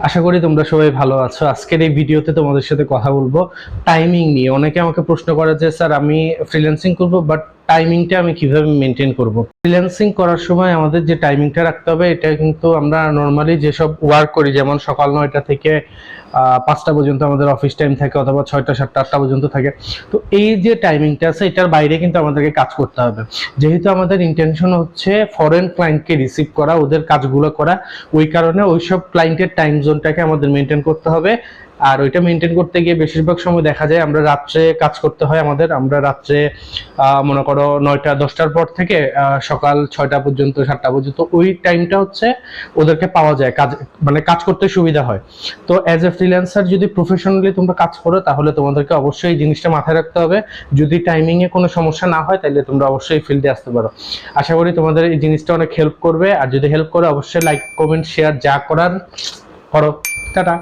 আশা করি তোমরা সবাই ভালো আছো। আজকের এই ভিডিওতে তোমাদের সাথে কথা বলবো টাইমিং নিয়ে। অনেকে আমাকে প্রশ্ন করে যে স্যার আমি ফ্রিল্যান্সিং করব, বাট টাইমিংটা আমি কিভাবে মেনটেন করব। ফ্রিল্যান্সিং করার সময় আমাদের যে টাইমিংটা রাখতে হবে, এটা কিন্তু আমরা নর্মালি যেসব ওয়ার্ক করি, যেমন সকাল 9টা থেকে 5টা পর্যন্ত আমাদের অফিস টাইম থাকে, অথবা 6টা 7টা 8টা পর্যন্ত থাকে। তো এই যে টাইমিংটা আছে, এটার বাইরে কিন্তু আমাদেরকে কাজ করতে হবে। যেহেতু আমাদের ইন্টেনশন হচ্ছে ফরেন ক্লায়েন্টকে রিসিভ করা, ওদের কাজগুলো করা, ওই কারণে ওইসব ক্লায়েন্টের টাইম জোনটাকে আমাদের মেনটেন করতে হবে। আর ওইটা মেনটেন করতে গিয়ে বেশিরভাগ সময় দেখা যায় আমরা রাত্রে কাজ করতে হয় আমাদের। আমরা রাত্রে মনে করো 9টা 10টার পর থেকে সকাল 6টা পর্যন্ত 7টা পর্যন্ত ওই টাইমটা হচ্ছে ওদেরকে পাওয়া যায়, কাজ মানে কাজ করতে সুবিধা হয়। তো অ্যাজ এ ফ্রিল্যান্সার যদি প্রফেশনালি তোমরা কাজ করো, তাহলে তোমাদেরকে অবশ্যই এই জিনিসটা মাথায় রাখতে হবে। যদি টাইমিং এ কোনো সমস্যা না হয়, তাহলে তোমরা অবশ্যই ফিল্ডে আসতে পারো। আশা করি তোমাদের এই জিনিসটা অনেক হেল্প করবে। আর যদি হেল্প করে, অবশ্যই লাইক কমেন্ট শেয়ার যা করার করো। টাটা।